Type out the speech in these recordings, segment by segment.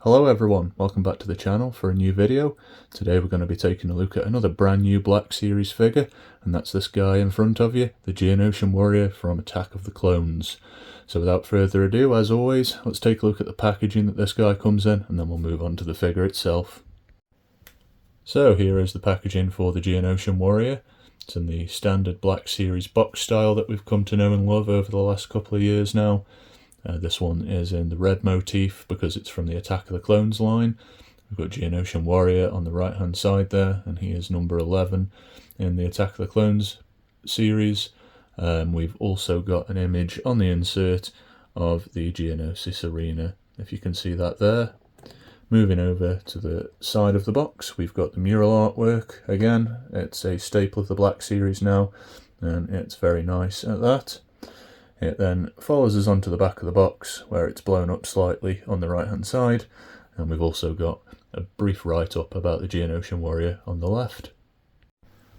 Hello everyone, welcome back to the channel for a new video. Today we're going to be taking a look at another brand new Black Series figure, and that's this guy in front of you, the Geonosian Warrior from Attack of the Clones. So without further ado, as always, let's take a look at the packaging that this guy comes in, and then we'll move on to the figure itself. So here is the packaging for the Geonosian Warrior. It's in the standard Black Series box style that we've come to know and love over the last couple of years now. This one is in the red motif because it's from the Attack of the Clones line. We've got Geonosian Warrior on the right hand side there, and he is number 11 in the Attack of the Clones series. We've also got an image on the insert of the Geonosis arena, if you can see that there. Moving over to the side of the box, we've got the mural artwork. Again, it's a staple of the Black Series now, and it's very nice at that. It then follows us onto the back of the box, where it's blown up slightly on the right hand side, and we've also got a brief write-up about the Geonosian Warrior on the left.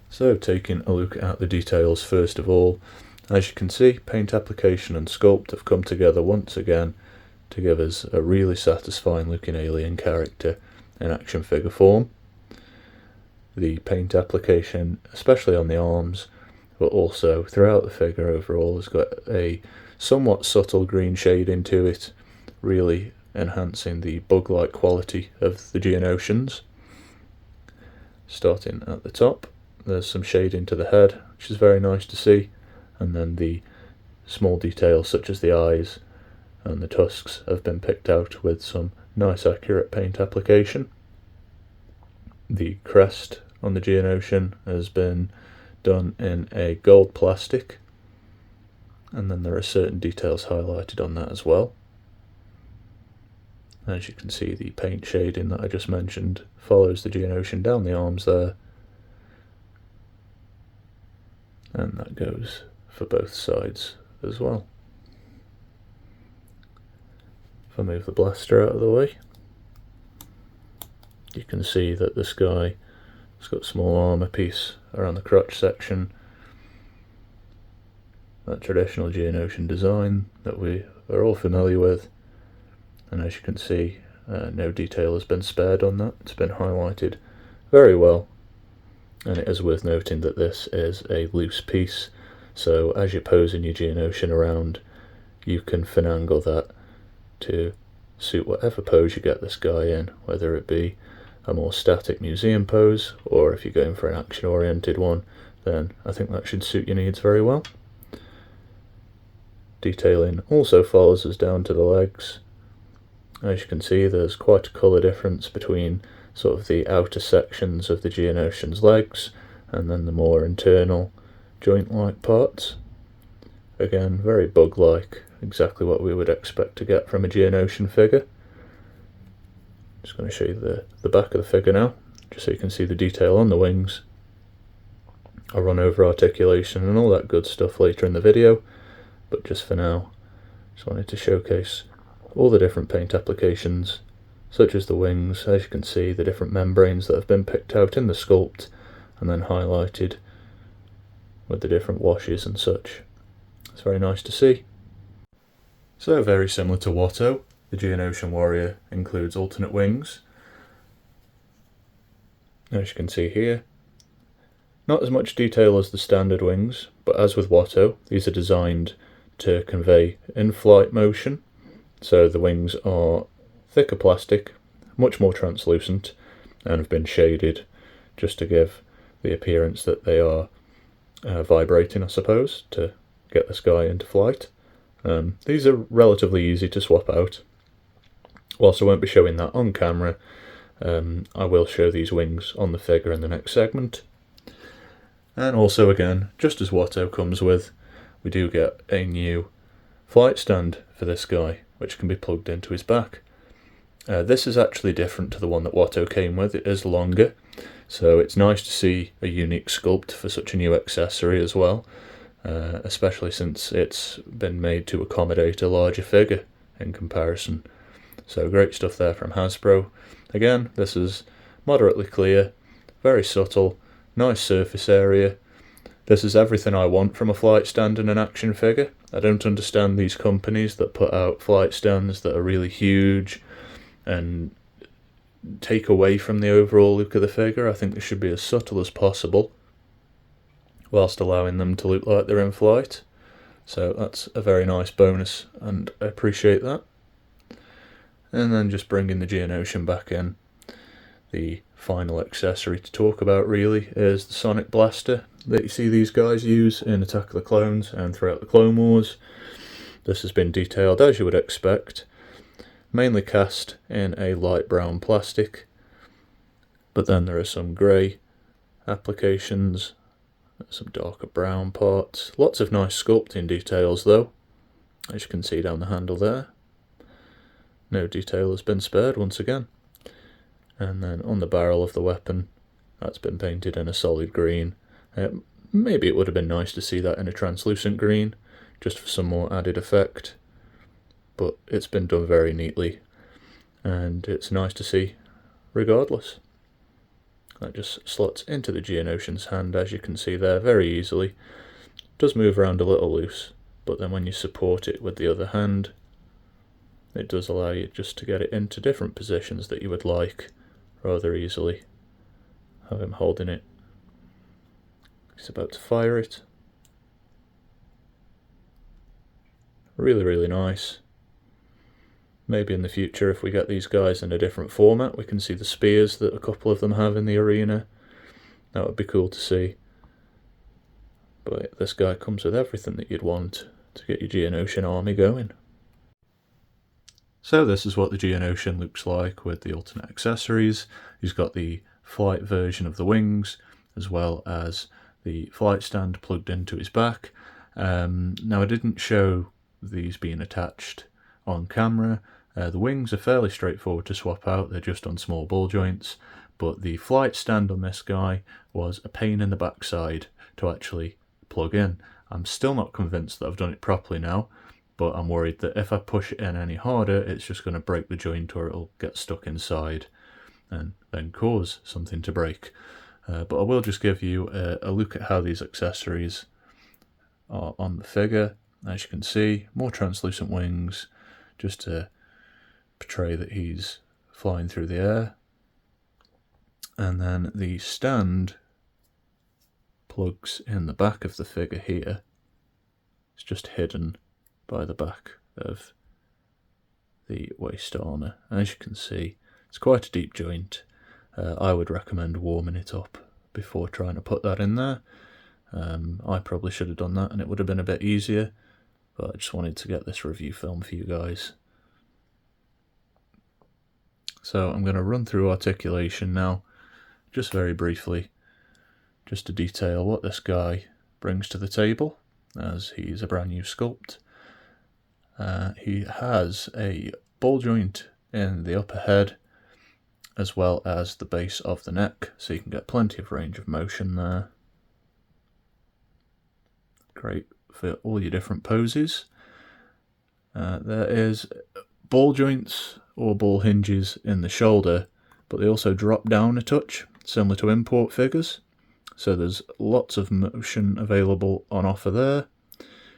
So taking a look at the details first of all, as you can see, paint application and sculpt have come together once again to give us a really satisfying looking alien character in action figure form. The paint application, especially on the arms, but also throughout the figure overall, has got a somewhat subtle green shade into it, really enhancing the bug-like quality of the Geonosians. Starting at the top, there's some shade into the head, which is very nice to see, and then the small details such as the eyes and the tusks have been picked out with some nice accurate paint application. The crest on the Geonosian has been done in a gold plastic, and then there are certain details highlighted on that as well. As you can see, the paint shading that I just mentioned follows the Geonosian down the arms there, and that goes for both sides as well. If I move the blaster out of the way, you can see that this guy has got a small armour piece around the crotch section, that traditional Geonosian design that we are all familiar with, and as you can see, no detail has been spared on that. It's been highlighted very well, and it is worth noting that this is a loose piece, so as you're posing your Geonosian around, you can finagle that to suit whatever pose you get this guy in, whether it be a more static museum pose, or if you're going for an action oriented one, then I think that should suit your needs very well. Detailing also follows us down to the legs. As you can see, there's quite a colour difference between sort of the outer sections of the Geonosian's legs and then the more internal joint-like parts. Again, very bug-like, exactly what we would expect to get from a Geonosian figure. Just going to show you the back of the figure now, just so you can see the detail on the wings. I'll run over articulation and all that good stuff later in the video, but just for now, just wanted to showcase all the different paint applications, such as the wings. As you can see, the different membranes that have been picked out in the sculpt and then highlighted with the different washes and such. It's very nice to see. So very similar to Watto, the Geonosian Warrior includes alternate wings. As you can see here, not as much detail as the standard wings, but as with Watto, these are designed to convey in-flight motion. So the wings are thicker plastic, much more translucent, and have been shaded just to give the appearance that they are vibrating, I suppose, to get this guy into flight. These are relatively easy to swap out. Whilst I won't be showing that on camera, I will show these wings on the figure in the next segment. And also again, just as Watto comes with, we do get a new flight stand for this guy, which can be plugged into his back. This is actually different to the one that Watto came with. It is longer, so it's nice to see a unique sculpt for such a new accessory as well, especially since it's been made to accommodate a larger figure in comparison. So great stuff there from Hasbro. Again, this is moderately clear, very subtle, nice surface area. This is everything I want from a flight stand and an action figure. I don't understand these companies that put out flight stands that are really huge and take away from the overall look of the figure. I think they should be as subtle as possible, whilst allowing them to look like they're in flight. So that's a very nice bonus, and I appreciate that. And then just bringing the Geonosian back in. The final accessory to talk about really is the Sonic Blaster that you see these guys use in Attack of the Clones and throughout the Clone Wars. This has been detailed as you would expect, mainly cast in a light brown plastic, but then there are some grey applications, some darker brown parts, lots of nice sculpting details though, as you can see down the handle there. No detail has been spared once again. And then on the barrel of the weapon, that's been painted in a solid green. Maybe it would have been nice to see that in a translucent green, just for some more added effect, but it's been done very neatly, and it's nice to see regardless. That just slots into the Geonosian's hand, as you can see there, very easily. It does move around a little loose, but then when you support it with the other hand, it does allow you just to get it into different positions that you would like rather easily. Have him holding it. He's about to fire it. Really, really nice. Maybe in the future, if we get these guys in a different format, we can see the spears that a couple of them have in the arena. That would be cool to see. But this guy comes with everything that you'd want to get your Geonosian army going. So this is what the Geonosian looks like with the alternate accessories. He's got the flight version of the wings, as well as the flight stand plugged into his back. Now I didn't show these being attached on camera. The wings are fairly straightforward to swap out, they're just on small ball joints, but the flight stand on this guy was a pain in the backside to actually plug in. I'm still not convinced that I've done it properly now, but I'm worried that if I push it in any harder, it's just going to break the joint, or it'll get stuck inside and then cause something to break. But I will just give you a look at how these accessories are on the figure. As you can see, more translucent wings, just to portray that he's flying through the air. And then the stand plugs in the back of the figure here. It's just hidden by the back of the waist armour. As you can see, it's quite a deep joint. I would recommend warming it up before trying to put that in there. I probably should have done that and it would have been a bit easier, but I just wanted to get this review film for you guys. So I'm going to run through articulation now, just very briefly, just to detail what this guy brings to the table, as he's a brand new sculpt. He has a ball joint in the upper head, as well as the base of the neck, so you can get plenty of range of motion there. Great for all your different poses. There is ball joints or ball hinges in the shoulder, but they also drop down a touch, similar to import figures. So there's lots of motion available on offer there.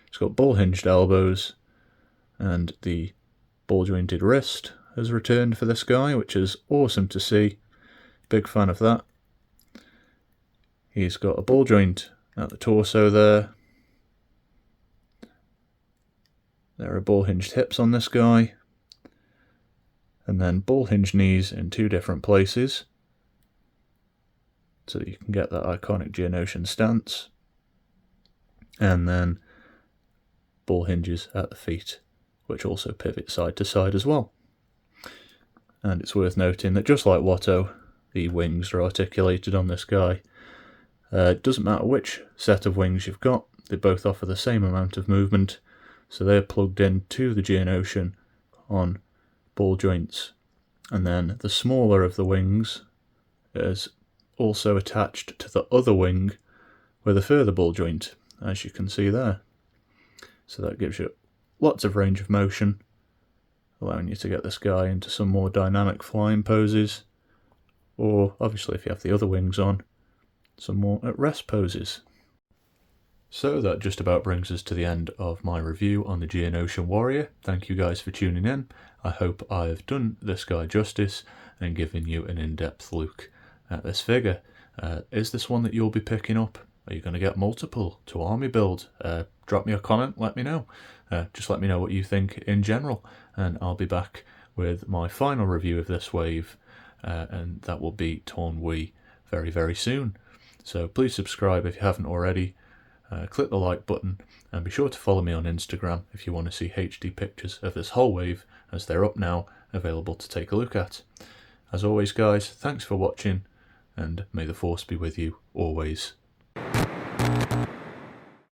It's got ball hinged elbows, and the ball jointed wrist has returned for this guy, which is awesome to see. Big fan of that. He's got a ball joint at the torso there. There are ball hinged hips on this guy, and then ball hinged knees in two different places, so that you can get that iconic Geonosian stance, and then ball hinges at the feet, which also pivot side to side as well. And it's worth noting that just like Watto, the wings are articulated on this guy. It doesn't matter which set of wings you've got, they both offer the same amount of movement, so they're plugged in to the Geonosian on ball joints. And then the smaller of the wings is also attached to the other wing with a further ball joint, as you can see there. So that gives you lots of range of motion, allowing you to get this guy into some more dynamic flying poses, or obviously if you have the other wings on, some more at rest poses. So that just about brings us to the end of my review on the Geonosian Warrior. Thank you guys for tuning in. I hope I've done this guy justice, and giving you an in-depth look at this figure. Is this one that you'll be picking up? Are you going to get multiple to army build? Drop me a comment, let me know. Just let me know what you think in general, and I'll be back with my final review of this wave, and that will be Torn Wii very, very soon. So please subscribe if you haven't already, click the like button, and be sure to follow me on Instagram if you want to see HD pictures of this whole wave, as they're up now, available to take a look at. As always guys, thanks for watching, and may the force be with you always.